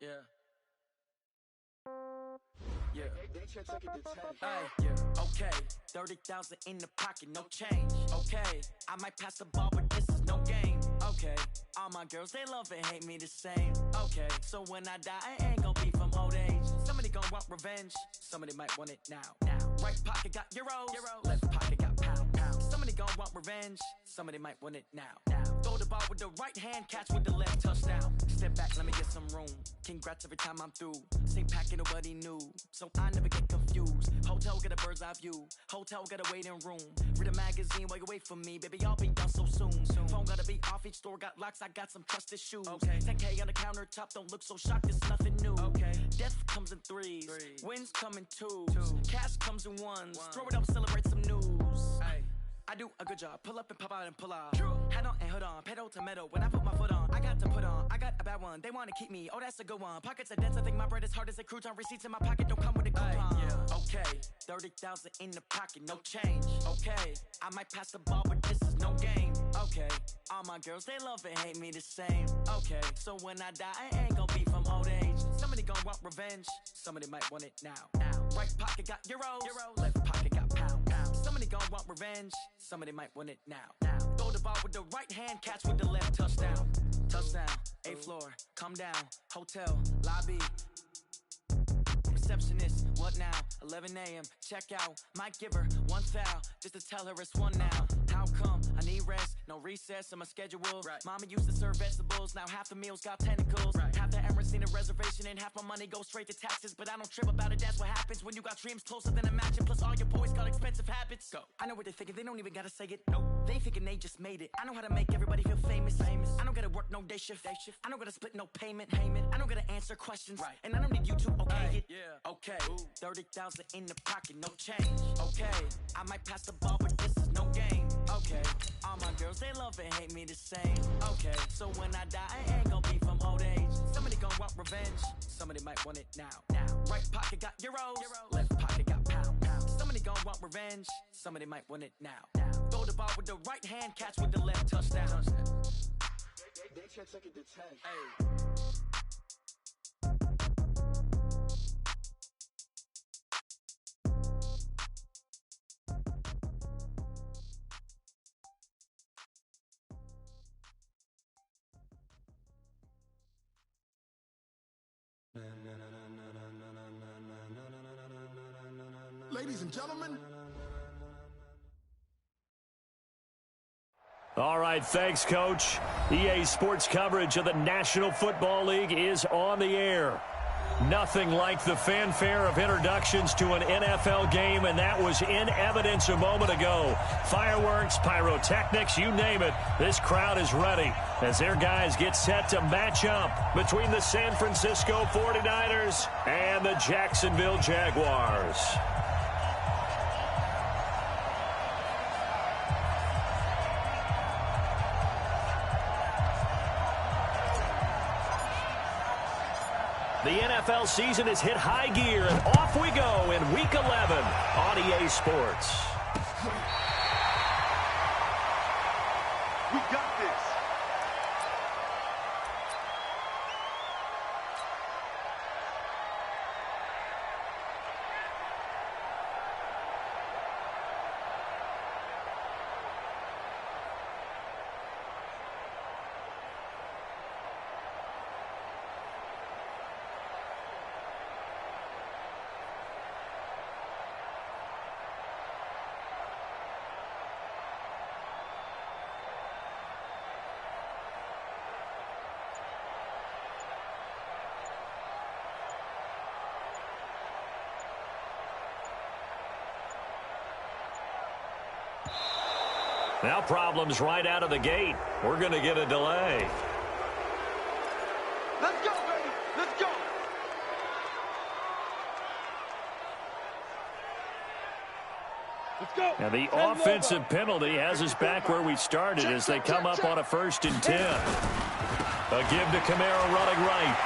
Yeah. Yeah. Hey, yeah. Okay. 30,000 in the pocket, no change. Okay. I might pass the ball, but this is no game. Okay. All my girls, they love and hate me the same. Okay. So when I die, I ain't gon' be from old age. Somebody gon' want revenge. Somebody might want it now. Right pocket got euros. Left pocket got pound. Somebody gon' want revenge. Somebody might want it now. Throw the ball with the right hand, catch with the left, touchdown. Step back, let me get some room. Congrats every time I'm through. Same packet, nobody knew, so I never get confused. Hotel get a bird's eye view. Hotel got a waiting room. Read a magazine while you wait for me, baby. I'll be done so soon. Phone gotta be off. Each store got locks. I got some trusted shoes. Okay. 10K on the countertop. Don't look so shocked. It's nothing new. Okay. Death comes in threes. Wins come in twos. Cash comes in ones. Throw it up, celebrate some news. Ay. I do a good job. Pull up and pop out and pull out. Head on and hood on. Pedal to metal. When I put my foot on, I got to put on. I got a bad one. They want to keep me. Oh, that's a good one. Pockets are dense. I think my bread is hard as a crouton. Receipts in my pocket don't come with a coupon. Yeah. Okay. 30,000 in the pocket. No change. Okay. I might pass the ball, but this is no game. Okay. All my girls, they love and hate me the same. Okay. So when I die, I ain't gon' be from old age. Somebody gon' want revenge. Somebody might want it now. Right pocket got euros. Left pocket got pound. Somebody gon' want revenge. Somebody might want it now. Throw the ball with the right hand, catch with the left, touchdown. Touchdown, 8th floor, come down, hotel, lobby. Receptionist, what now? 11 a.m., check out. Might give her one foul, just to tell her it's one now. How come? I need rest, no recess in my schedule. Right. Mama used to serve vegetables, now half the meals got tentacles. Right. Half the Emirates need a reservation and half my money goes straight to taxes. But I don't trip about it, that's what happens when you got dreams closer than a mansion. Plus all your boys got expensive habits. Go. I know what they're thinking, they don't even gotta say it. Nope. They thinking they just made it. I know how to make everybody feel famous. I don't gotta work no day shift. I don't gotta split no payment. I don't gotta answer questions. Right. And I don't need you to okay it. Yeah. Okay. 30,000 in the pocket, no change. Okay. I might pass the ball, but this is no game. Okay. All my girls, they love and hate me the same. Okay. So when I die, I ain't gon' be from old age. Somebody gon' want revenge. Somebody might want it now. Right pocket got euros. Left pocket got pound. Somebody gon' want revenge. Somebody might want it now. Throw the ball with the right hand, catch with the left, touchdown. They can't take it to 10. Hey. Ladies and gentlemen. All right, thanks, Coach. EA Sports coverage of the National Football League is on the air. Nothing like the fanfare of introductions to an NFL game, and that was in evidence a moment ago. Fireworks, pyrotechnics, you name it. This crowd is ready as their guys get set to match up between the San Francisco 49ers and the Jacksonville Jaguars. The NFL season has hit high gear, and off we go in Week 11 on EA Sports. We got this. Now problems right out of the gate. We're going to get a delay. Let's go, baby. Let's go. Let's go. Now the offensive penalty has us back where we started as they come up on a 1st and 10. A give to Kamara running right.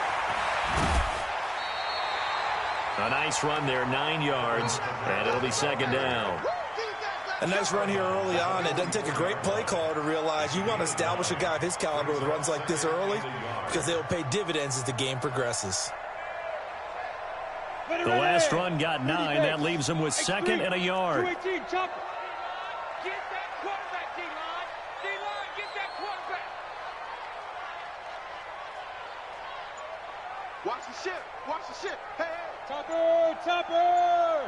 A nice run there, 9 yards, and it'll be 2nd down. a nice run here early on. It doesn't take a great play caller to realize you want to establish a guy of his caliber with runs like this early because they will pay dividends as the game progresses. The last run got 9. That leaves him with 2nd and a yard. Get that quarterback, D-line. D-line, get that quarterback. Watch the ship. Watch the ship. Hey, hey. Tupper.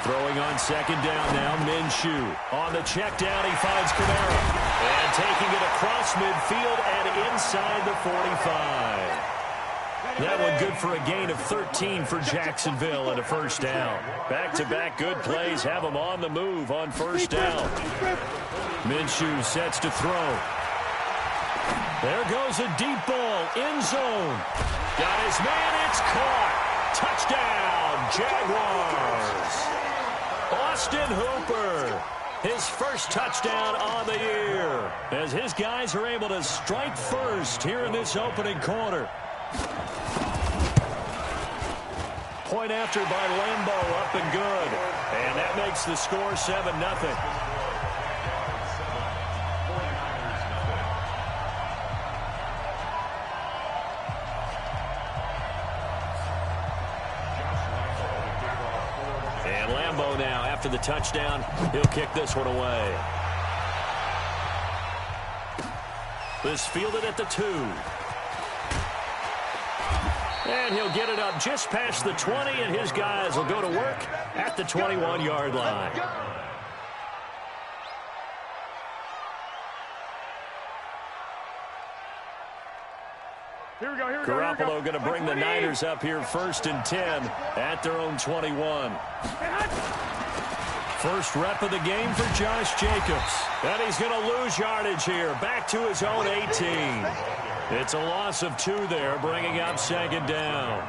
Throwing on 2nd down now, Minshew. On the check down, he finds Kamara. And taking it across midfield and inside the 45. That one good for a gain of 13 for Jacksonville and a first down. Back-to-back good plays have him on the move on first down. Minshew sets to throw. There goes a deep ball, end zone. Got his man, it's caught. Touchdown, Jaguars. Austin Hooper, his first touchdown on the year, as his guys are able to strike first here in this opening quarter. Point after by Lambeau, up and good. And that makes the score 7-0. And Lambeau now, after the touchdown, he'll kick this one away. This fielded at the 2. And he'll get it up just past the 20, and his guys will go to work at the 21-yard line. Here we go. Garoppolo going to bring the Niners up here 1st and 10 at their own 21. First rep of the game for Josh Jacobs. And he's going to lose yardage here, back to his own 18. It's a loss of 2 there, bringing up 2nd down.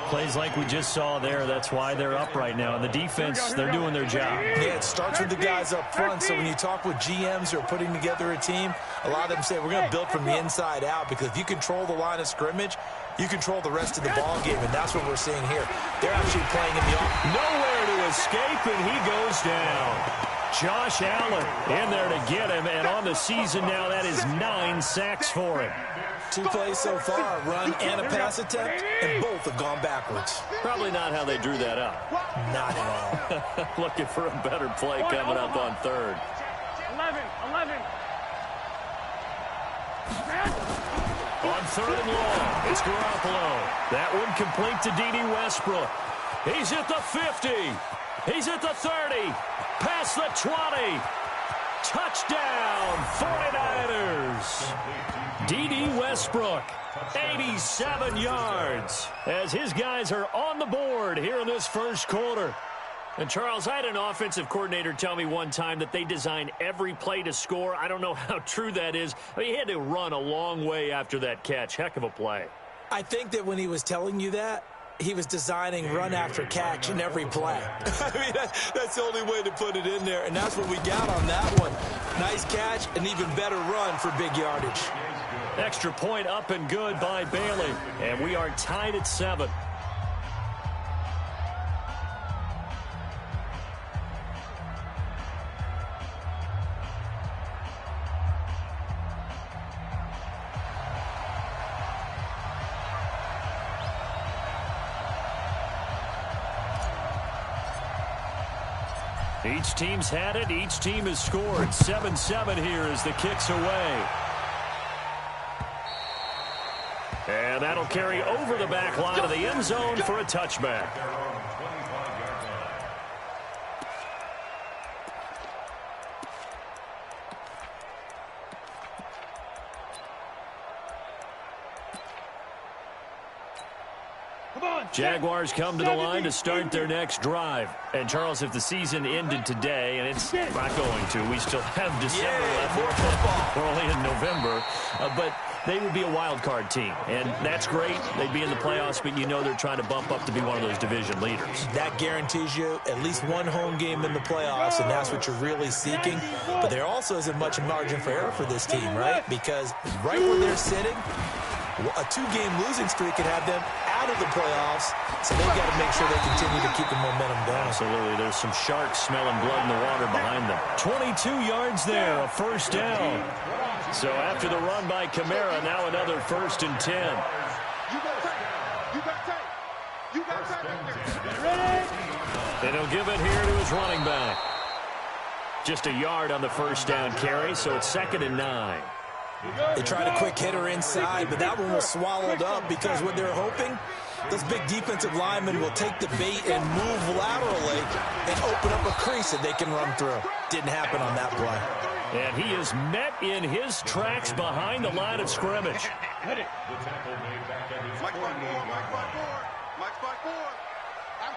Plays like we just saw there, that's why they're up right now. And the defense, they're doing their job. Yeah, it starts with the guys up front. So when you talk with GMs who are putting together a team, a lot of them say we're going to build from the inside out, because if you control the line of scrimmage, you control the rest of the ball game, and that's what we're seeing here. They're actually playing in the offense. Nowhere to escape, and he goes down. Josh Allen in there to get him, and on the season now, that is 9 sacks for him. 2 plays so far, a run and a pass attempt, and both have gone backwards. Probably not how they drew that up. Not at all. Looking for a better play coming up on 3rd. 11. On 3rd and long, it's Garoppolo. That one complete to D.D. Westbrook. He's at the 50. He's at the 30. Past the 20. Touchdown, 49ers. D.D. Westbrook, 87 yards, as his guys are on the board here in this first quarter. And, Charles, I had an offensive coordinator tell me one time that they design every play to score. I don't know how true that is. I mean, he had to run a long way after that catch. Heck of a play. I think that when he was telling you that, he was designing run after catch in every play. I mean, that's the only way to put it in there, and that's what we got on that one. Nice catch, an even better run for big yardage. Extra point up and good by Bailey, and we are tied at 7. Each team's had it. Each team has scored. 7-7 here as the kick's away. And that'll carry over the back line of the end zone for a touchback. Jaguars come to the line to start their next drive. And, Charles, if the season ended today, and it's not going to, we still have December left. More football. We're only in November. But they would be a wild card team, and that's great. They'd be in the playoffs, but you know they're trying to bump up to be one of those division leaders. That guarantees you at least one home game in the playoffs, and that's what you're really seeking. But there also isn't much margin for error for this team, right? Because right where they're sitting, a 2-game losing streak could have them out of the playoffs, so they've got to make sure they continue to keep the momentum going. Absolutely. There's some sharks smelling blood in the water behind them. 22 yards there, a first down. So after the run by Kamara, now another 1st and 10. And he'll give it here to his running back. Just a yard on the first down carry, so it's 2nd and 9. They tried a quick hitter inside, but that one was swallowed up because what they're hoping, those big defensive linemen will take the bait and move laterally and open up a crease that they can run through. Didn't happen on that play. And he is met in his tracks behind the line of scrimmage. I'm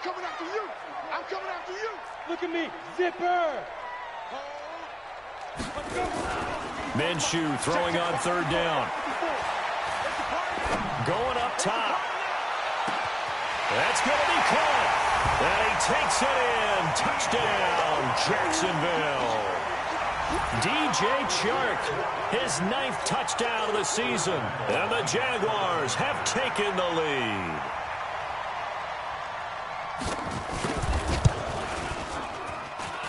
coming after you. I'm coming after you. Look at me. Zipper. Minshew throwing on 3rd down. Going up top. That's going to be caught. And he takes it in. Touchdown, Jacksonville. DJ Chark, his 9th touchdown of the season. And the Jaguars have taken the lead.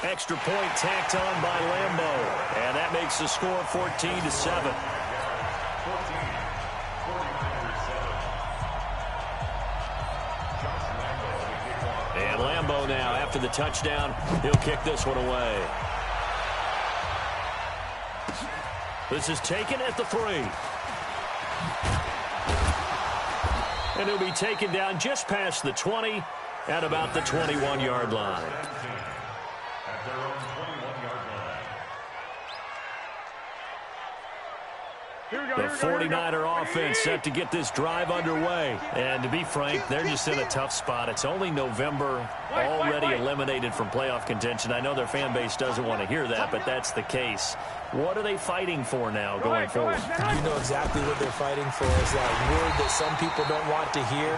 Extra point tacked on by Lambeau. And that makes the score 14-7. And Lambeau now, after the touchdown, he'll kick this one away. This is taken at the 3. And he'll be taken down just past the 20 at about the 21-yard line. The 49er offense set to get this drive underway. And to be frank, they're just in a tough spot. It's only November, already eliminated from playoff contention. I know their fan base doesn't want to hear that, but that's the case. What are they fighting for now going forward? You know exactly what they're fighting for. Is that word that some people don't want to hear,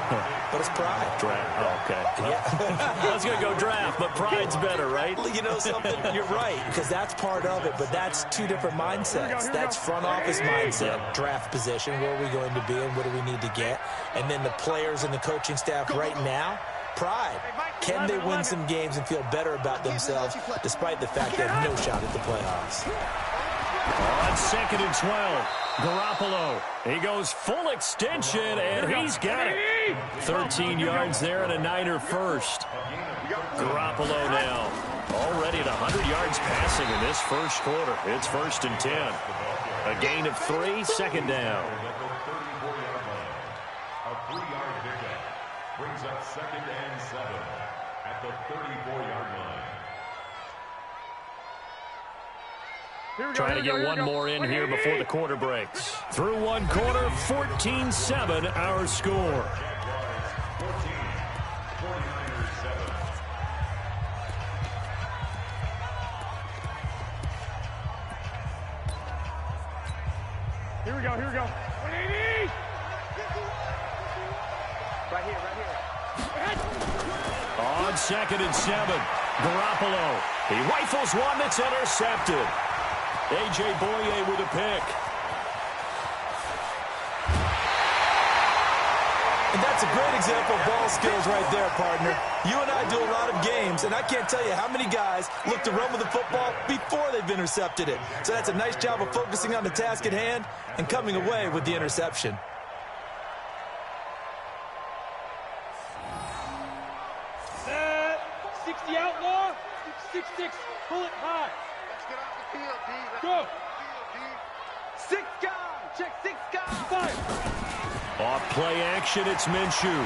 but it's pride. Draft. Oh, okay. Yeah. I was going to go draft, but pride's better, right? You know something? You're right, because that's part of it, but that's two different mindsets. That's front office mindset, draft position, where are we going to be and what do we need to get? And then the players and the coaching staff right now, pride. Can they win some games and feel better about themselves despite the fact they have no shot at the playoffs? On 2nd and 12, Garoppolo. He goes full extension, and he's got it. 13 yards there and a Niner first. Garoppolo now already at 100 yards passing in this first quarter. It's 1st and 10. A gain of 3, 2nd down. A 3-yard pickup brings up 2nd and 7 at the 34-yard line. Trying to get one more in here before the quarter breaks. Through one quarter, 14-7 our score. Here we go. 180. Right here. On 2nd and 7, Garoppolo. He rifles one that's intercepted. A.J. Boye with a pick. And that's a great example of ball skills right there, partner. You and I do a lot of games, and I can't tell you how many guys look to run with the football before they've intercepted it. So that's a nice job of focusing on the task at hand and coming away with the interception. Set. 60 outlaw. 6-6. Pull it high. Let's get off the field, D. Let's Go. get off the field, D. 6 gone. Check 6 gone. 5. Off play action, it's Minshew.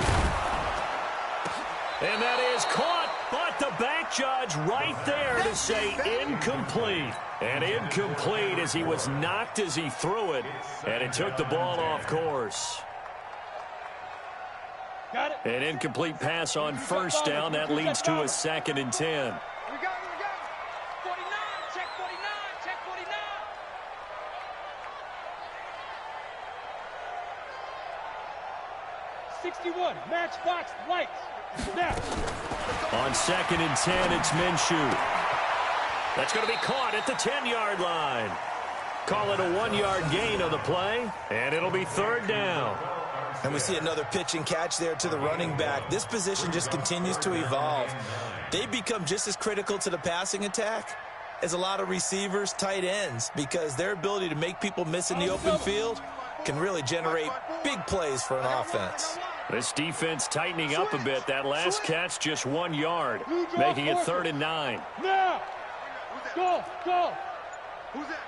And that is caught, but the back judge right there to say incomplete. And incomplete as he was knocked as he threw it, and it took the ball off course. Got it. An incomplete pass on first down. That leads to a 2nd and 10. Here we go. 49. Check 49. Check 49. 61. Matchbox lights. Snap. On 2nd and 10, it's Minshew. That's going to be caught at the 10-yard line. Call it a 1-yard gain on the play, and it'll be 3rd down. And we see another pitch and catch there to the running back. This position just continues to evolve. They become just as critical to the passing attack as a lot of receivers, tight ends, because their ability to make people miss in the open field can really generate big plays for an offense. This defense tightening up a bit. That last catch just 1 yard, making it 3rd and 9. Now! Go! Who's that?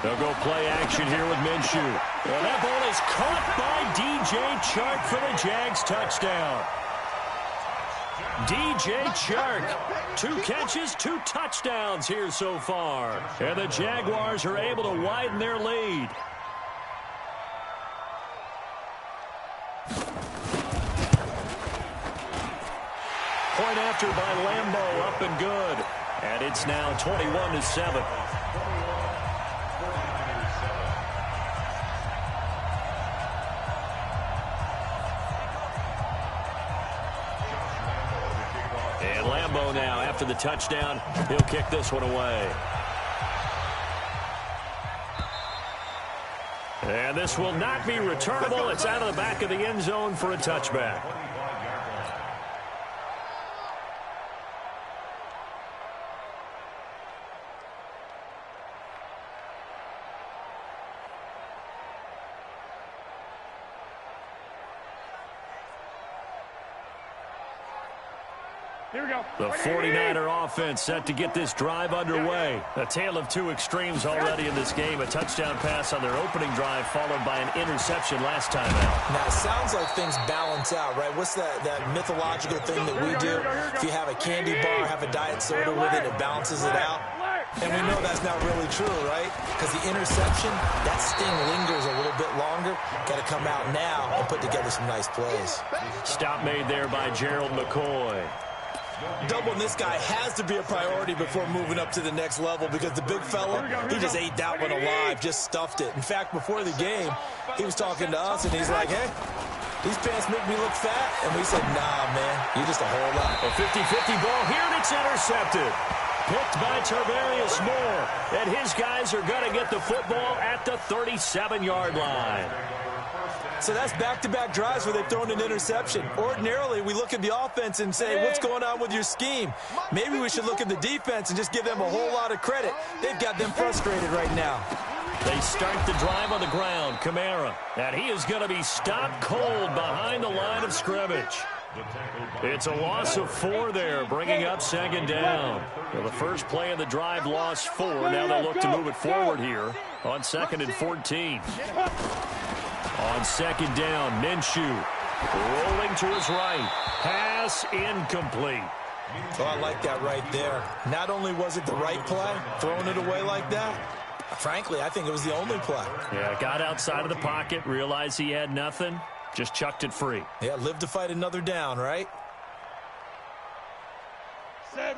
They'll go play action here with Minshew. And that ball is caught by DJ Chark for the Jags touchdown. DJ Chark, 2 catches, 2 touchdowns here so far. And the Jaguars are able to widen their lead. Point after by Lambeau, up and good. And it's now 21-7. And Lambeau now, after the touchdown, he'll kick this one away. And this will not be returnable. It's out of the back of the end zone for a touchback. Here we go. The 49er offense set to get this drive underway. A tale of 2 extremes already in this game. A touchdown pass on their opening drive followed by an interception last time out. Now, it sounds like things balance out, right? What's that mythological thing that we do? If you have a candy bar, have a diet soda with it, it balances it out. And we know that's not really true, right? Because the interception, that sting lingers a little bit longer. Got to come out now and put together some nice plays. Stop made there by Gerald McCoy. Doubling this guy has to be a priority before moving up to the next level, because the big fella, he just ate that one alive, just stuffed it. In fact, before the game, he was talking to us, and he's like, hey, these pants make me look fat. And we said, nah, man, you're just a whole lot. A 50-50 ball here, and it's intercepted. Picked by Tarvarius Moore. And his guys are going to get the football at the 37-yard line. So that's back-to-back drives where they've thrown an interception. Ordinarily, we look at the offense and say, what's going on with your scheme? Maybe we should look at the defense and just give them a whole lot of credit. They've got them frustrated right now. They start the drive on the ground. Kamara. And he is going to be stopped cold behind the line of scrimmage. It's a loss of 4 there, bringing up 2nd down. Well, the first play of the drive lost 4. Now they'll look to move it forward here on 2nd and 14. On 2nd down, Minshew rolling to his right. Pass incomplete. Oh, I like that right there. Not only was it the right play, throwing it away like that, frankly, I think it was the only play. Yeah, got outside of the pocket, realized he had nothing, just chucked it free. Yeah, live to fight another down, right?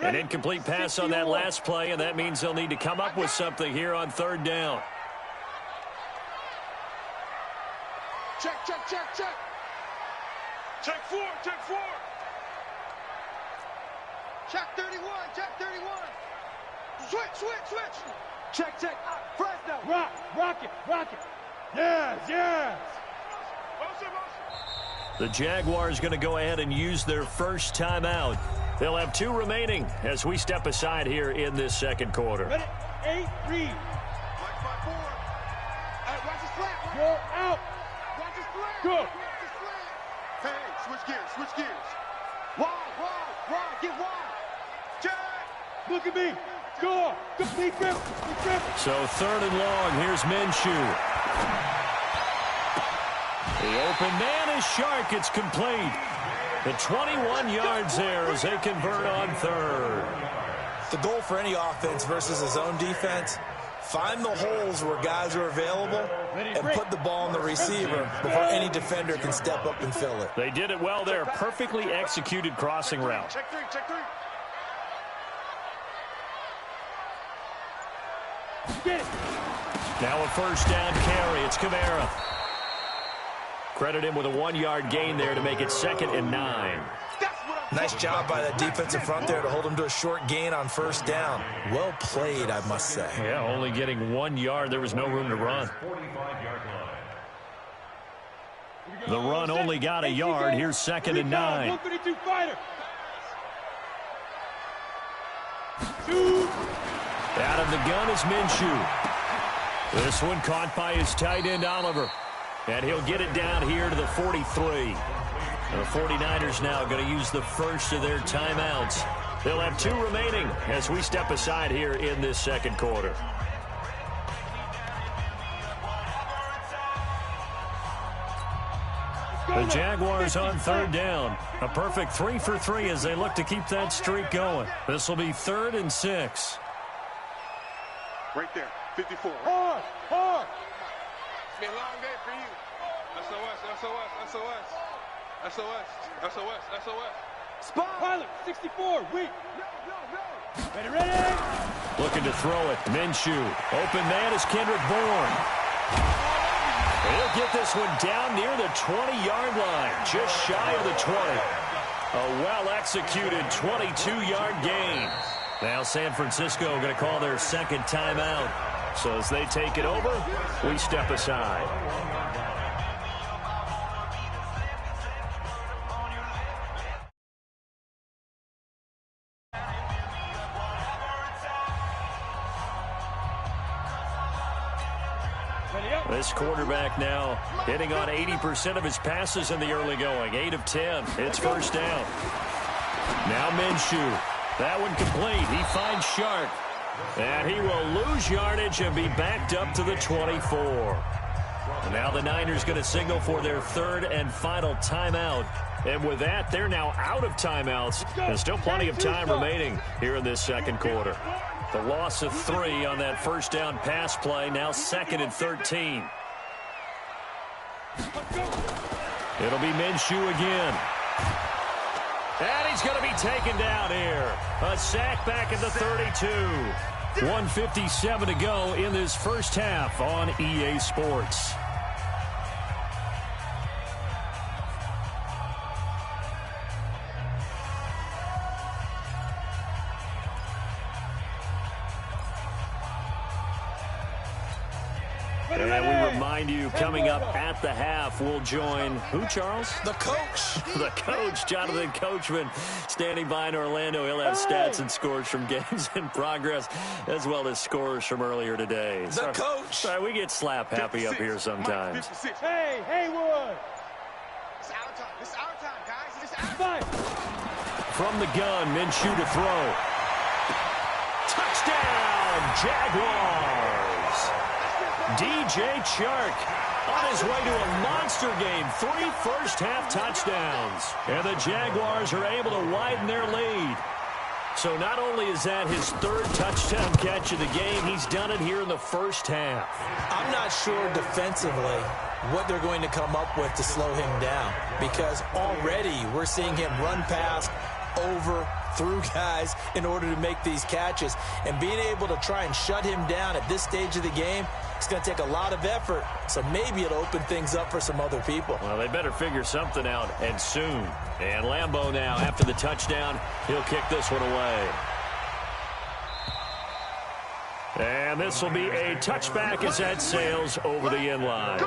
An incomplete pass on that last play, and that means they'll need to come up with something here on 3rd down. Check. Check 4. Check 31. Switch. Check. Fresno. Rock it. Yes. The Jaguars going to go ahead and use their first timeout. They'll have 2 remaining as we step aside here in this 2nd quarter. Ready? 8, read. Watch his flat. You're out. Watch his flat. Good. Hey, switch gears. Wide. Get wide. Check. Look at me. Go. Deep grip. So 3rd and long. Here's Minshew. The open man is Chark. It's complete. The 21 yards there as they convert on 3rd. The goal for any offense versus his own defense, find the holes where guys are available and put the ball on the receiver before any defender can step up and fill it. They did it well there. Perfectly executed crossing route. Check 3. Get it. Now a 1st down carry. It's Kamara. Credit him with a 1-yard gain there to make it 2nd and 9. Nice job by that defensive front there to hold him to a short gain on 1st down. Well played, I must say. Yeah, only getting 1 yard. There was no room to run. The run only got a yard. Here's 2nd and 9. 132 fighter. 2. Out of the gun is Minshew. This one caught by his tight end, Oliver. And he'll get it down here to the 43. The 49ers now going to use the first of their timeouts. They'll have 2 remaining as we step aside here in this second quarter. The Jaguars on 3rd down. A perfect 3 for 3 as they look to keep that streak going. This will be 3rd and 6. Right there, 54. Hard, hard. It's been a long day for you. SOS, SOS, SOS. SOS, SOS, SOS. Spot. Pilot, 64, weak. Ready, ready. Looking to throw it. Minshew. Open man is Kendrick Bourne. He'll get this one down near the 20-yard line. Just shy of the 20. A well-executed 22-yard gain. Now San Francisco going to call their 2nd timeout. So as they take it over, we step aside. This quarterback now hitting on 80% of his passes in the early going. 8 of 10. It's 1st down. Now Minshew. That one complete. He finds Shark. And he will lose yardage and be backed up to the 24. And now the Niners going to signal for their 3rd and final timeout. And with that, they're now out of timeouts. There's still plenty of time remaining here in this second quarter. The loss of 3 on that 1st down pass play. Now 2nd and 13. It'll be Minshew again. And he's going to be taken down here. A sack back at the 32. 1:57 to go in this first half on EA Sports. And we remind you, coming up at the half, we'll join who, Charles? The coach. The coach, Jonathan Coachman, standing by in Orlando. He'll have stats and scores from games in progress, as well as scores from earlier today. The coach. Sorry, we get slap happy up here sometimes. Hey, Haywood. It's our time. It's our time, guys. It's our time. From the gun, Minshew to throw. Touchdown, Jaguars. DJ Chark on his way to a monster game. 3 first-half touchdowns. And the Jaguars are able to widen their lead. So not only is that his 3rd touchdown catch of the game, he's done it here in the first half. I'm not sure defensively what they're going to come up with to slow him down, because already we're seeing him run past, over, through guys in order to make these catches. And being able to try and shut him down at this stage of the game, it's going to take a lot of effort. So maybe it'll open things up for some other people. Well, they better figure something out, and soon. And Lambeau now, after the touchdown, he'll kick this one away. And this will be a touchback as that sails over the end line.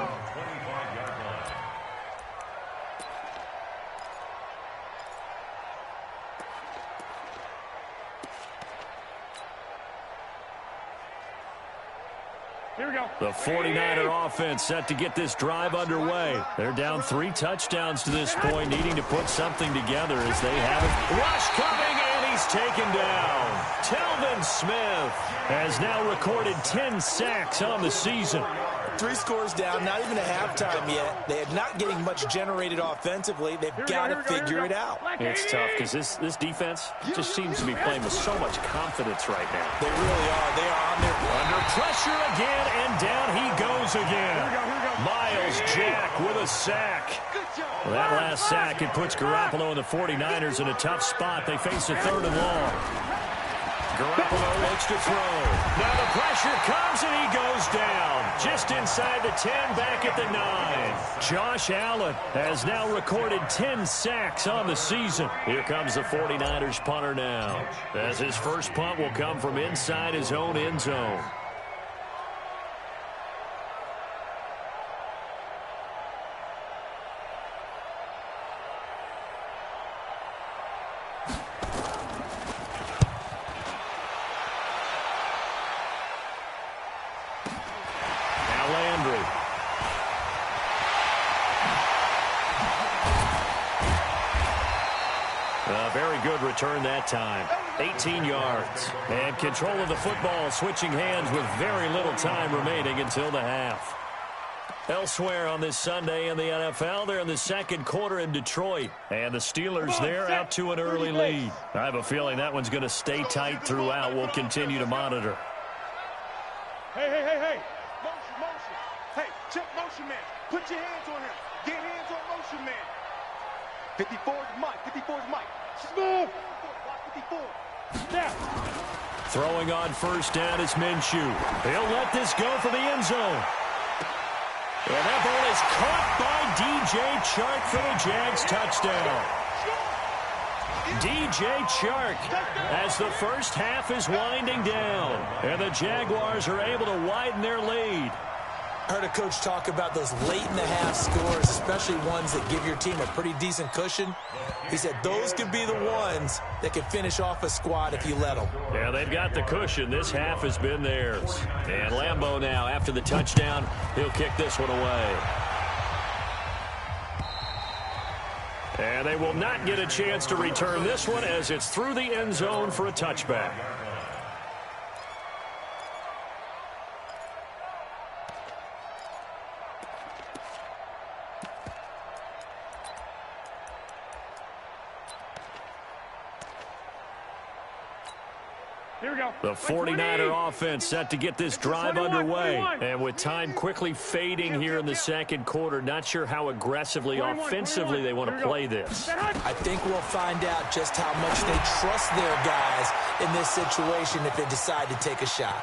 Here we go. The 49er offense set to get this drive underway. They're down 3 touchdowns to this point, needing to put something together as they have it. Rush coming, and he's taken down. Telvin Smith has now recorded 10 sacks on the season. 3 scores down, not even a halftime yet. They are not getting much generated offensively. They've got to figure it out. It's tough because this defense just seems to be playing with so much confidence right now. They really are. They are on their Under pressure again, and down he goes again. Miles Jack with a sack. Well, that last sack, it puts Garoppolo and the 49ers in a tough spot. They face a 3rd and long. Garoppolo looks to throw. Now the pressure comes, and he goes down. Just inside the 10, back at the 9. Josh Allen has now recorded 10 sacks on the season. Here comes the 49ers punter now, as his first punt will come from inside his own end zone. very good return that time. 18 yards. And control of the football switching hands with very little time remaining until the half. Elsewhere on this Sunday in the NFL, they're in the second quarter in Detroit. And the Steelers there out to an early lead. I have a feeling that one's going to stay tight throughout. We'll continue to monitor. Hey, hey, hey, hey. Motion, motion. Hey, check motion man. Put your hands on him. Get hands on motion man. 54 is Mike. 54 is Mike. Smooth. Block 54. Now. Throwing on first down is Minshew. He'll let this go for the end zone. And that ball is caught by DJ Chark for the Jags touchdown. DJ Chark as the first half is winding down. And the Jaguars are able to widen their lead. I heard a coach talk about those late-in-the-half scores, especially ones that give your team a pretty decent cushion. He said those could be the ones that could finish off a squad if you let them. Yeah, they've got the cushion. This half has been theirs. And Lambeau now, after the touchdown, he'll kick this one away. And they will not get a chance to return this one as it's through the end zone for a touchback. Here we go. The 49er offense set to get this drive underway. And with time quickly fading here in the second quarter, not sure how aggressively, offensively they want to play this. I think we'll find out just how much they trust their guys in this situation if they decide to take a shot.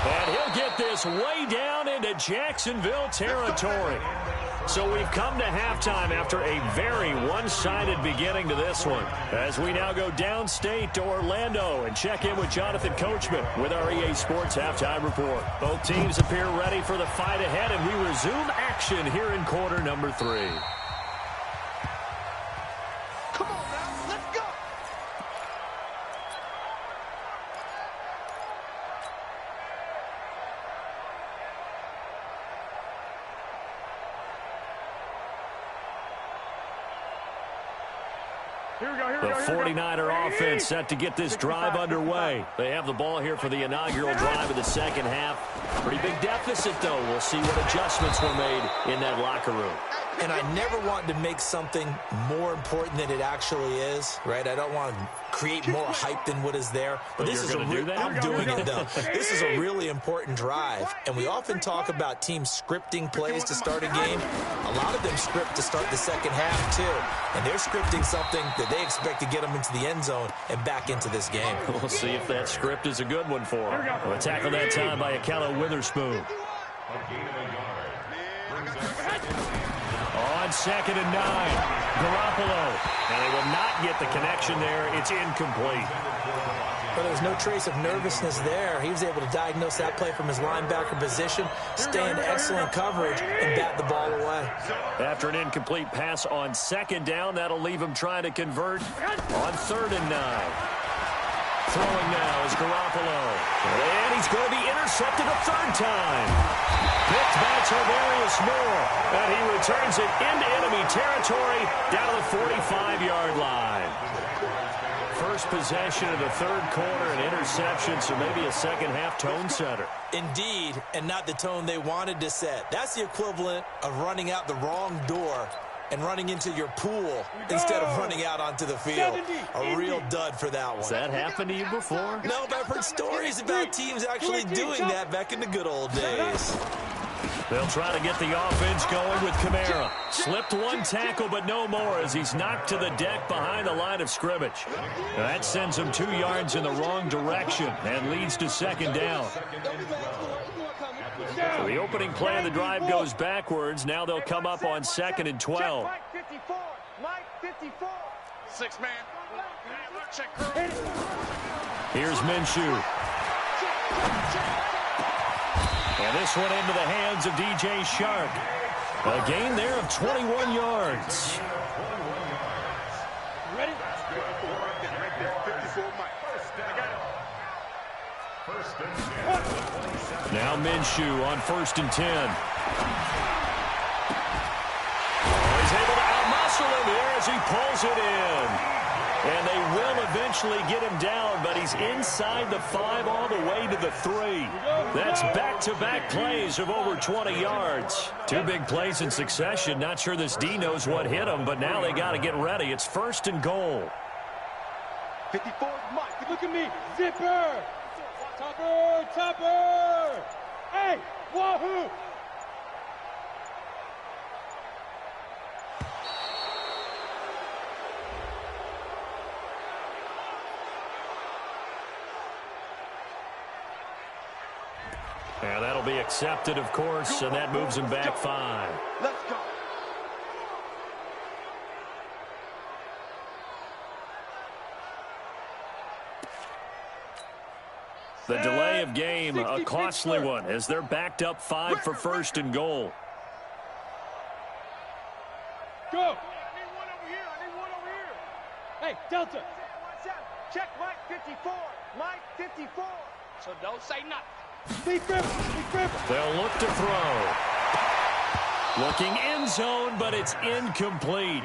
And he'll get this way down into Jacksonville territory. So we've come to halftime after a very one-sided beginning to this one. As we now go downstate to Orlando and check in with Jonathan Coachman with our EA Sports Halftime Report. Both teams appear ready for the fight ahead, and we resume action here in quarter number 3. Come on now, let's go. Here we go, here we The go, here we go. 49er offense set to get this drive underway. They have the ball here for the inaugural drive of the second half. Pretty big deficit, though. We'll see what adjustments were made in that locker room. And I never want to make something more important than it actually is, right? I don't want to create more hype than what is there. But this is you're gonna do that? I'm doing it, though. This is a really important drive. And we often talk about teams scripting plays to start a game. A lot of them script to start the second half, too. And they're scripting something that they expect to get them into the end zone and back into this game. We'll see if that script is a good one for them. A tackle that time by Akello Witherspoon. On 2nd and 9, Garoppolo. And they will not get the connection there. It's incomplete. But there was no trace of nervousness there. He was able to diagnose that play from his linebacker position, stay in excellent coverage, and bat the ball away. After an incomplete pass on 2nd down, that'll leave him trying to convert on 3rd and 9. Throwing now is Garoppolo. And he's going to be intercepted a 3rd time. Picked by Tarvarius Moore. And he returns it into enemy territory down to the 45-yard line. First possession of the 3rd quarter, an interception, so maybe a second-half tone setter. Indeed, and not the tone they wanted to set. That's the equivalent of running out the wrong door and running into your pool instead of running out onto the field. A real dud for that one. Has that happened to you before? No, but I've heard stories about teams actually doing that back in the good old days. They'll try to get the offense going with Kamara. Slipped one tackle, but no more as he's knocked to the deck behind the line of scrimmage. That sends him 2 yards in the wrong direction and leads to 2nd down. So the opening play of the drive goes backwards. Now they'll come up on 2nd and 12. Mike 54. Mike 54. 6 man. Check. Here's Minshew. And this one into the hands of DJ Chark. A gain there of 21 yards. Ready? 54 Mike. Now Minshew on 1st and 10. He's able to outmuscle him here as he pulls throws it in. And they will eventually get him down, but he's inside the 5 all the way to the 3. That's back-to-back plays of over 20 yards. 2 big plays in succession. Not sure this D knows what hit him, but now they got to get ready. It's 1st and goal. 54 is Mike. Look at me. Zipper. Topper. Topper. Hey, wahoo. And that'll be accepted, of course, and that moves him back 5. Let's go. The delay of game, a costly one, as they're backed up 5 for 1st and goal. Go. I need one over here. I need one over here. Hey, Delta. Check Mike 54. Mike 54. So don't say nothing. Deep grip. Deep grip. They'll look to throw. Looking end zone, but it's incomplete.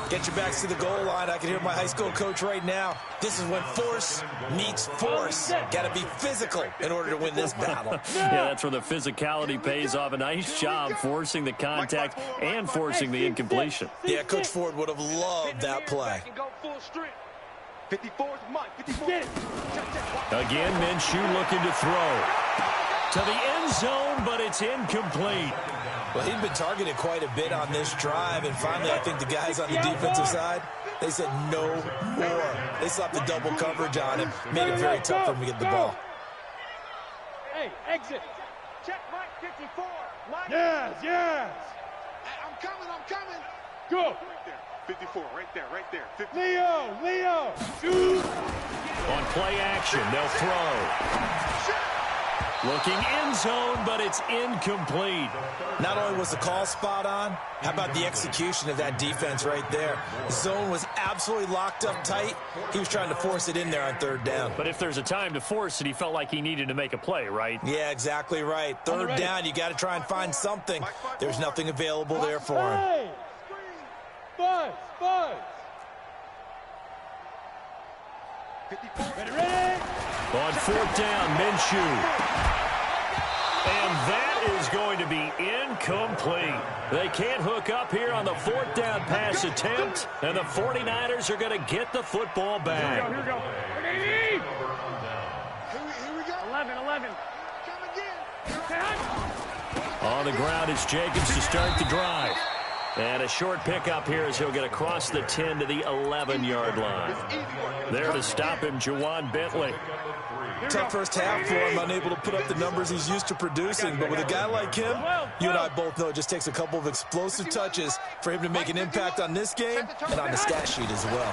Get your backs to the goal line. I can hear my high school coach right now. This is when force meets force. Got to be physical in order to win this battle. Yeah, that's where the physicality pays off. A nice job forcing the contact and forcing the incompletion. Yeah, Coach Ford would have loved that play. 54 is Mike. 54. Again, Minshew looking to throw. To the end zone, but it's incomplete. Well, he'd been targeted quite a bit on this drive, and finally I think the guys on the defensive side, they said no more. They slapped the double coverage on him, made it very tough for him to get the ball. Hey, exit. Check Mike 54. Mike. Yes, yes. Hey, I'm coming. Go. Right there. 54, right there. 54. Leo. Shoot. On play action, they'll throw. Looking end zone, but it's incomplete. Not only was the call spot on, how about the execution of that defense right there? The zone was absolutely locked up tight. He was trying to force it in there on 3rd down. But if there's a time to force it, he felt like he needed to make a play, right? Yeah, exactly right. 3rd down, you got to try and find something. There's nothing available there for him. Hey. Buzz. Ready. On 4th down, Minshew. And that is going to be incomplete. They can't hook up here on the 4th down pass attempt, and the 49ers are going to get the football back. Here we go. Here we go. 11. Come again. On the ground, it's Jacobs to start the drive. And a short pickup here as he'll get across the 10 to the 11-yard line. There to stop him, Juwan Bentley. Tough first half for him, unable to put up the numbers he's used to producing. But with a guy like him, you and I both know it just takes a couple of explosive touches for him to make an impact on this game and on the stat sheet as well.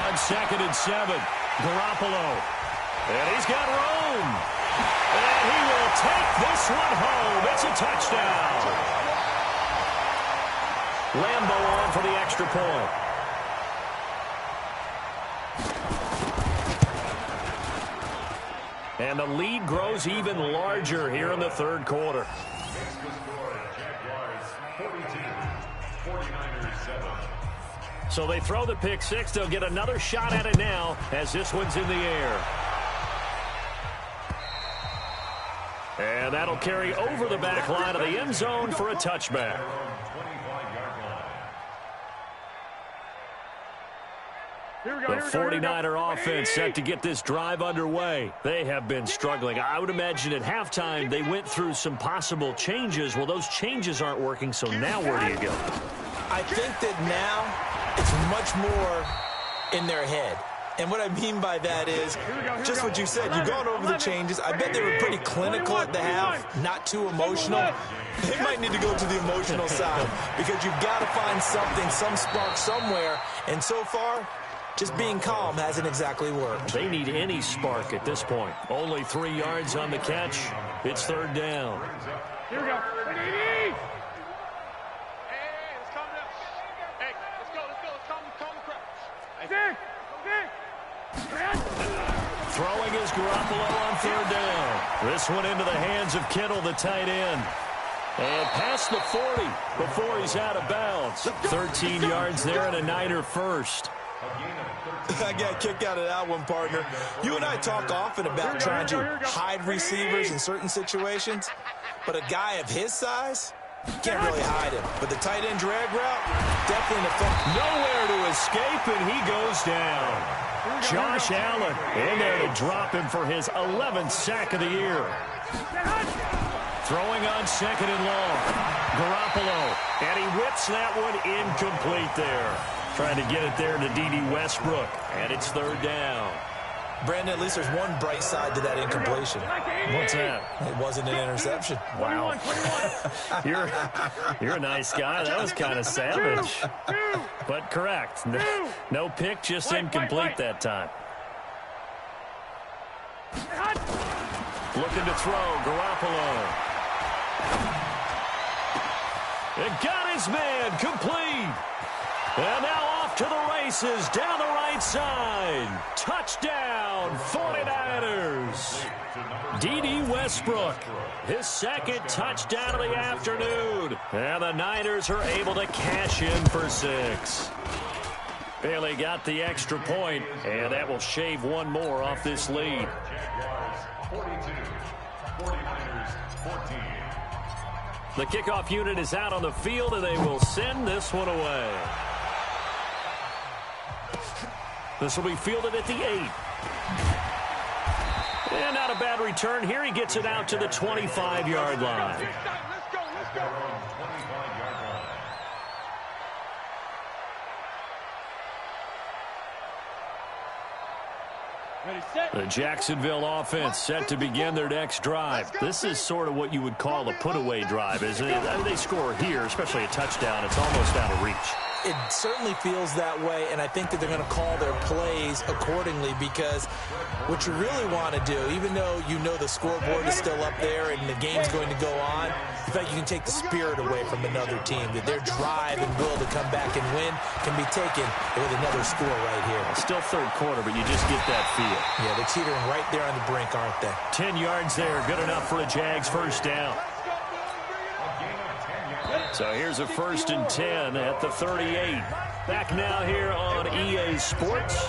On 2nd and 7, Garoppolo. And he's got room. And he will take this one home. It's a touchdown. Lambo on for the extra point. And the lead grows even larger here in the 3rd quarter. So they throw the pick 6. They'll get another shot at it now as this one's in the air. And that'll carry over the back line of the end zone for a touchback. The 49er offense set to get this drive underway. They have been struggling. I would imagine at halftime they went through some possible changes. Well, those changes aren't working, so now where do you go? I think that now it's much more in their head. And what I mean by that is just what you said. You've gone over the changes. I bet they were pretty clinical at the half, not too emotional. They might need to go to the emotional side because you've got to find something, some spark somewhere. And so far, just being calm hasn't exactly worked. They need any spark at this point. Only 3 yards on the catch. It's 3rd down. Here we go. Hey, let's calm down. Hey, let's go. Let's calm the crowd. Throwing is Garoppolo on 3rd down. This one into the hands of Kittle, the tight end. And past the 40 before he's out of bounds. 13 yards there and a Niner first. I got a kick out of that one, partner. You and I talk often about trying to hide receivers in certain situations, but a guy of his size, you can't really hide him. But the tight end drag route, definitely an effect. Nowhere to escape, and he goes down. Josh Allen in there to drop him for his 11th sack of the year. Throwing on second and long. Garoppolo, and he whips that one incomplete there. Trying to get it there to D.D. Westbrook, and it's third down. Brandon, at least there's one bright side to that incompletion. What's that? It wasn't an interception. Wow. You're a nice guy. That was kind of savage. But correct. No pick, just incomplete that time. Looking to throw, Garoppolo. It got his man complete. And now off to the races down the right side. Touchdown, 49ers. D.D. Westbrook, his second touchdown of the afternoon. And the Niners are able to cash in for 6. Bailey got the extra point, and that will shave one more off this lead. 42, 49ers 14. The kickoff unit is out on the field, and they will send this one away. This will be fielded at the 8. And not a bad return here. He gets it out to the 25-yard line. Let's go. The Jacksonville offense set to begin their next drive. This is sort of what you would call a put-away drive, isn't it? I mean, they score here, especially a touchdown. It's almost out of reach. It certainly feels that way, and I think that they're going to call their plays accordingly, because what you really want to do, even though you know the scoreboard is still up there and the game's going to go on, in fact, you can take the spirit away from another team, that their drive and will to come back and win can be taken with another score right here. Still third quarter, but you just get that feel. Yeah, they're teetering right there on the brink, aren't they? 10 yards there, good enough for a Jags first down. So here's a 1st and 10 at the 38. Back now here on EA Sports.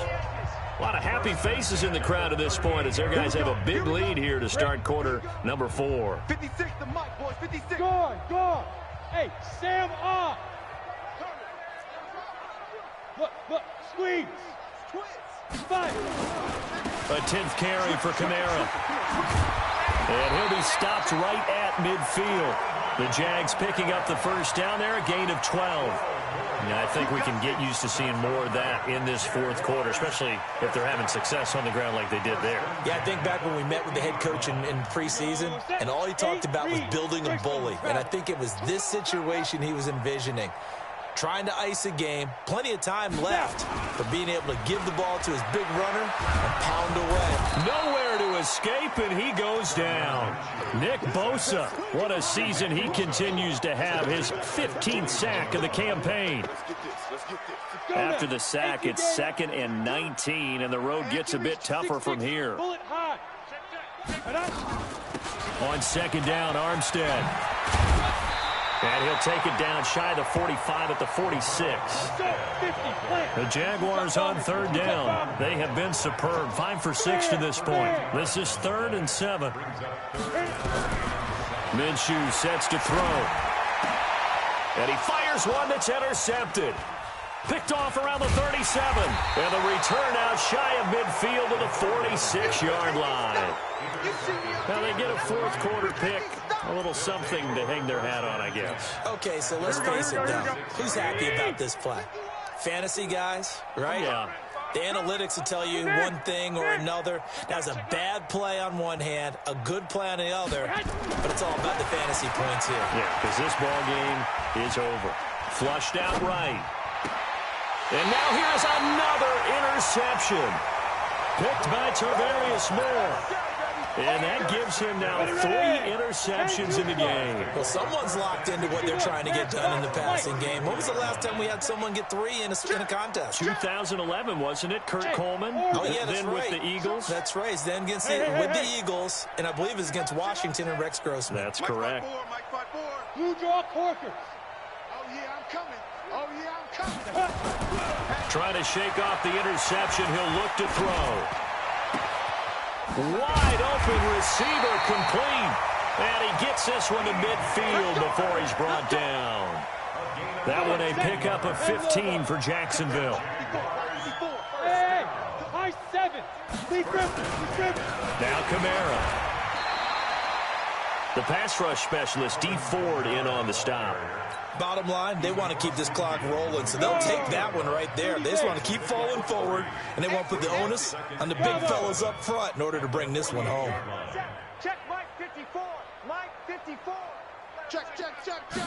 A lot of happy faces in the crowd at this point as their guys have a big lead here to start quarter number 4. 56 to Mike, boys. 56. Go on. Hey, Sam off. Look, squeeze. Fight. A 10th carry for Kamara. And he'll be stopped right at midfield. The Jags picking up the first down there, a gain of 12. And I think we can get used to seeing more of that in this fourth quarter, especially if they're having success on the ground like they did there. Yeah, I think back when we met with the head coach in preseason, and all he talked about was building a bully. And I think it was this situation he was envisioning. Trying to ice a game, plenty of time left, but being able to give the ball to his big runner and pound away. Nowhere to escape, and he goes down. Nick Bosa, what a season he continues to have, his 15th sack of the campaign. After the sack, it's 2nd and 19, and the road gets a bit tougher from here. On second down, Armstead. And he'll take it down shy of the 45 at the 46. The Jaguars on third down. They have been superb. 5 for 6 to this point. This is 3rd and 7. Minshew sets to throw. And he fires one that's intercepted. Picked off around the 37. And the return out shy of midfield to the 46-yard line. Now they get a fourth quarter pick. A little something to hang their hat on, I guess. Okay, so let's face it now. Who's happy about this play? Fantasy guys, right? Yeah. The analytics will tell you one thing or another. That's a bad play on one hand, a good play on the other, but it's all about the fantasy points here. Yeah, because this ball game is over. Flushed out right. And now here's another interception. Picked by Tarvarius Moore. And that gives him now 3 interceptions in the game. Well, someone's locked into what they're trying to get done in the passing game. When was the last time we had someone get 3 in a contest? 2011, wasn't it? Kurt Coleman? Oh, yeah, that's then right. with the Eagles? That's right. Then against with the Eagles, and I believe it's against Washington and Rex Grossman. That's correct. 5-4. Blue draw corkers. Oh, yeah, I'm coming. Oh, yeah, I'm coming. Trying to shake off the interception. He'll look to throw. Wide open receiver complete. And he gets this one to midfield before he's brought down. That one a pickup of 15 for Jacksonville. Hey, high 7. Lead Griffin. Now Kamara. The pass rush specialist, D. Ford, in on the stop. Bottom line, they want to keep this clock rolling, so they'll take that one right there. They just want to keep falling forward, and they won't put the onus on the big fellas up front in order to bring this one home. Check Mike 54. Mike 54. Check.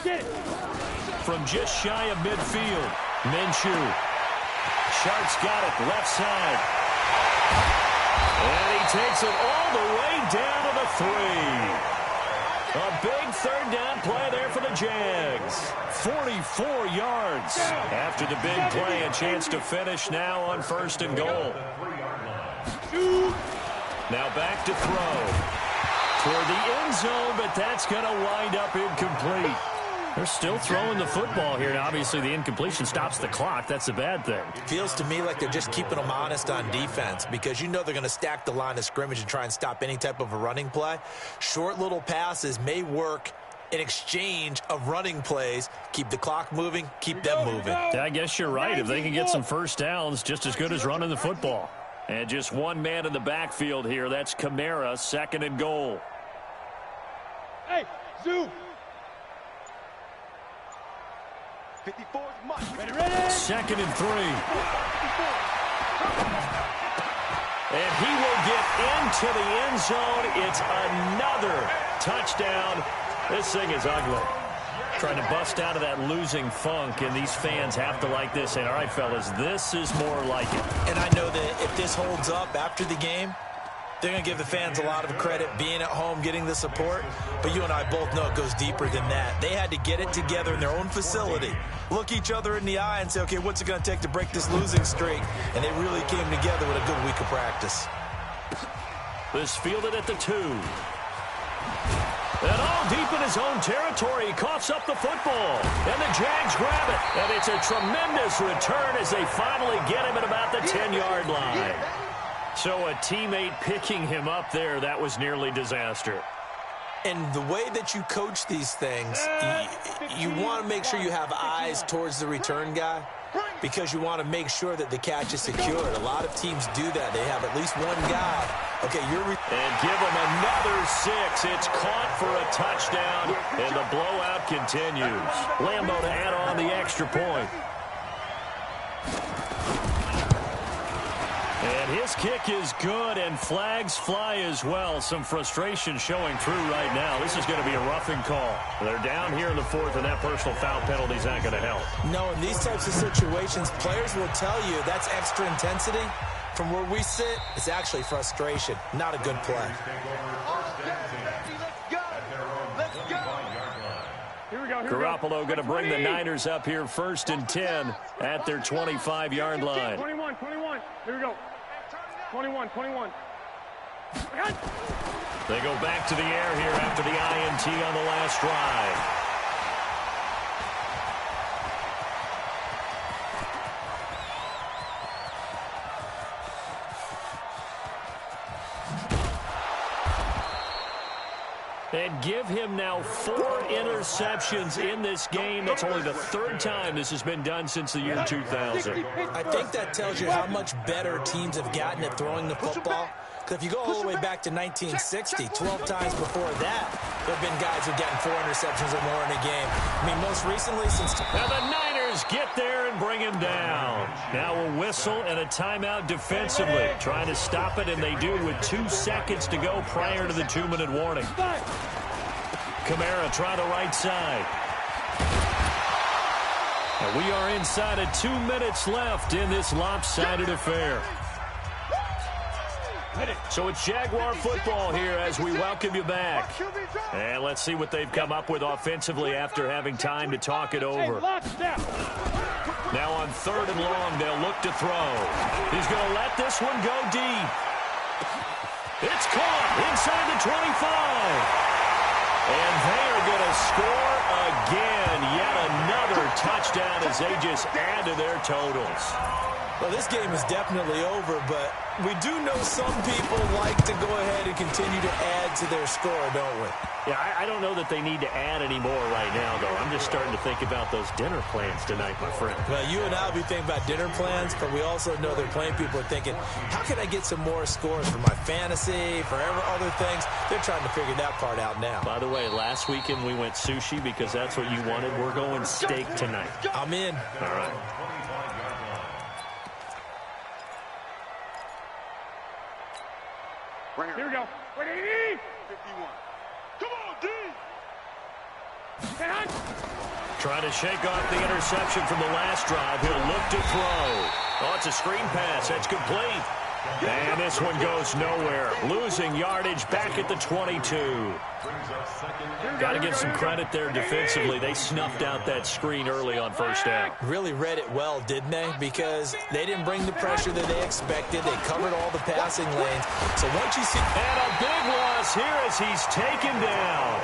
Get it. From just shy of midfield, Minshew. Sharp's got it, left side. And he takes it all the way down to the 3. A big third down play there for the Jags. 44 yards. After the big play, a chance to finish now on 1st and goal. Now back to throw. Toward the end zone, but that's going to wind up incomplete. They're still throwing the football here, and obviously the incompletion stops the clock. That's a bad thing. Feels to me like they're just keeping them honest on defense because you know they're going to stack the line of scrimmage and try and stop any type of a running play. Short little passes may work in exchange of running plays. Keep the clock moving, keep them moving. Yeah, I guess you're right. If they can get some first downs, just as good as running the football. And just one man in the backfield here. That's Kamara, 2nd and goal. Hey, zoom. 54 is Mike. Ready. 2nd and 3. And he will get into the end zone. It's another touchdown. This thing is ugly. Trying to bust out of that losing funk, and these fans have to like this. And all right, fellas, this is more like it. And I know that if this holds up after the game, they're going to give the fans a lot of credit being at home, getting the support. But you and I both know it goes deeper than that. They had to get it together in their own facility, look each other in the eye and say, okay, what's it going to take to break this losing streak? And they really came together with a good week of practice. This fielded at the 2. And all deep in his own territory, he coughs up the football. And the Jags grab it. And it's a tremendous return as they finally get him at about the 10-yard line. So a teammate picking him up there, that was nearly disaster. And the way that you coach these things, you want to make sure you have eyes towards the return guy because you want to make sure that the catch is secured. A lot of teams do that. They have at least one guy. Okay, and give him another 6. It's caught for a touchdown, and the blowout continues. Lambo to add on the extra point. And his kick is good, and flags fly as well. Some frustration showing through right now. This is going to be a roughing call. They're down here in the 4th, and that personal foul penalty is not going to help. No, in these types of situations, players will tell you that's extra intensity. From where we sit, it's actually frustration. Not a good play. Here we go. Garoppolo going to bring the Niners up here 1st and 10 at their 25-yard line. 21. Here we go. 21. They go back to the air here after the INT on the last drive. And give him now 4 interceptions in this game. That's only the 3rd time this has been done since the year 2000. I think that tells you how much better teams have gotten at throwing the football. Because if you go all the way back to 1960, 12 times before that, there have been guys who have gotten 4 interceptions or more in a game. I mean, most recently since... And the Niners get there and bring him down. Now a whistle and a timeout defensively. Trying to stop it, and they do with 2 seconds to go prior to the 2-minute warning. Kamara try the right side. And we are inside of 2 minutes left in this lopsided affair. So it's Jaguar football here as we welcome you back. And let's see what they've come up with offensively after having time to talk it over. Now on 3rd and long, they'll look to throw. He's going to let this one go deep. It's caught inside the 25. And they are going to score again. Yet another touchdown as they just add to their totals. Well, this game is definitely over, but we do know some people like to go ahead and continue to add to their score, don't we? Yeah, I don't know that they need to add any more right now, though. I'm just starting to think about those dinner plans tonight, my friend. Well, you and I will be thinking about dinner plans, but we also know there are plenty of people are thinking, how can I get some more scores for my fantasy, for other things? They're trying to figure that part out now. By the way, last weekend we went sushi because that's what you wanted. We're going steak tonight. I'm in. All right. Here we go. 180. 51. Come on, D. Trying to shake off the interception from the last drive. He'll look to throw. Oh, it's a screen pass. That's complete. And this one goes nowhere. Losing yardage back at the 22. Got to give some credit there defensively. They snuffed out that screen early on first down. Really read it well, didn't they? Because they didn't bring the pressure that they expected. They covered all the passing lanes. So once you see... And a big loss here as he's taken down.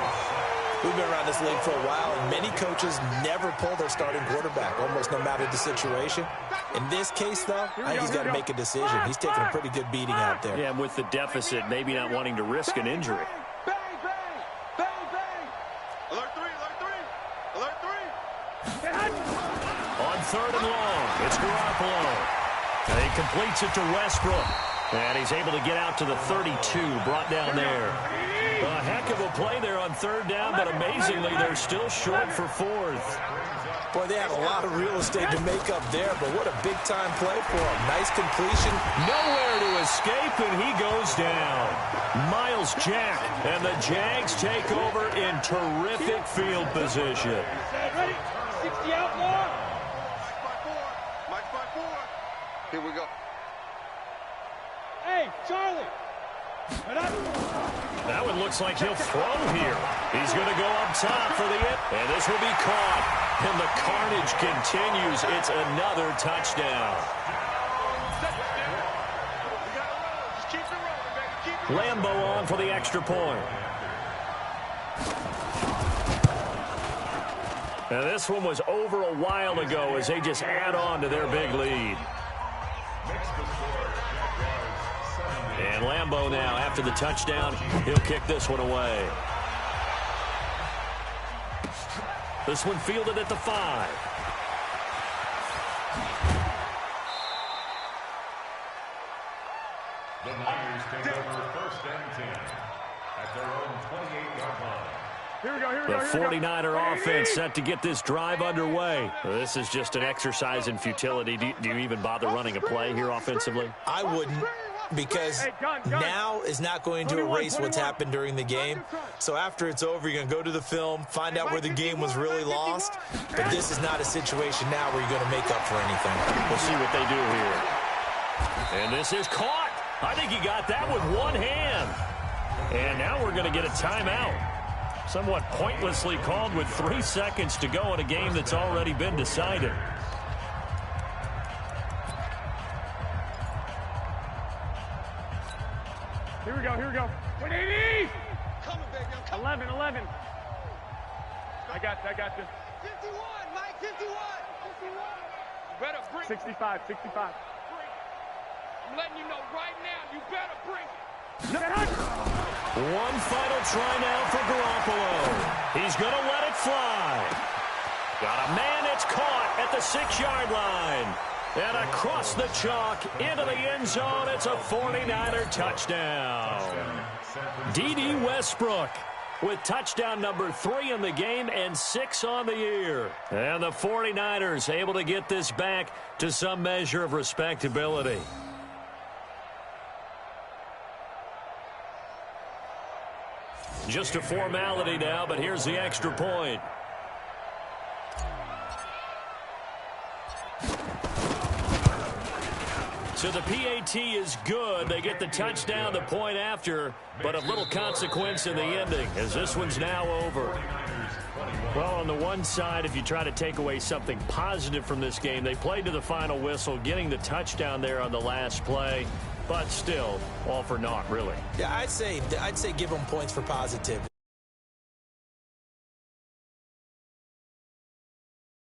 We've been around this league for a while, and many coaches never pull their starting quarterback, almost no matter the situation. In this case, though, I think he's got to make a decision. He's taking a pretty good beating out there. Yeah, and with the deficit, maybe not wanting to risk an injury. Bang, bang, bang, bang. Alert 3, alert 3, alert 3. On third and long, it's Garoppolo. And he completes it to Westbrook. And he's able to get out to the 32, brought down there. A heck of a play there on third down, but amazingly, they're still short for fourth. Boy, they have a lot of real estate to make up there, but what a big-time play for him. Nice completion. Nowhere to escape, and he goes down. Miles Jack, and the Jags take over in terrific field position. Ready? 60 out more. Mike by 4. Here we go. Hey, Charlie. That one looks like he'll throw here. He's going to go up top for the end. And this will be caught. And the carnage continues. It's another touchdown. Lambo on for the extra point. And this one was over a while ago as they just add on to their big lead. And Lambo now, after the touchdown, he'll kick this one away. This one fielded at the 5. The Niners take over first and 10 at their own 28-yard line. Here we go, here we The go, here we go. 49er offense set to get this drive underway. This is just an exercise in futility. Do you even bother running a play here offensively? I wouldn't, because now is not going to erase what's happened during the game. So after it's over, you're going to go to the film, find out where the game was really lost. But this is not a situation now where you're going to make up for anything. We'll see what they do here. And this is caught. I think he got that with one hand. And now we're going to get a timeout. Somewhat pointlessly called with 3 seconds to go in a game that's already been decided. Here we go, here we go. 180! Coming, baby. I'm coming. 11, 11. I got this. 51, Mike, 51. 51. You better bring 65, 65. I'm letting you know right now, you better bring it. One final try now for Garoppolo. He's going to let it fly. Got a man, it's caught at the 6-yard line. And across the chalk into the end zone, it's a 49er touchdown. D.D. Westbrook with touchdown number 3 in the game and 6 on the year. And the 49ers able to get this back to some measure of respectability. Just a formality now, but here's the extra point. So the PAT is good. They get the touchdown, the point after, but of little consequence in the ending as this one's now over. Well, on the one side, if you try to take away something positive from this game, they played to the final whistle, getting the touchdown there on the last play. But still, all for naught, really. Yeah, I'd say give them points for positivity.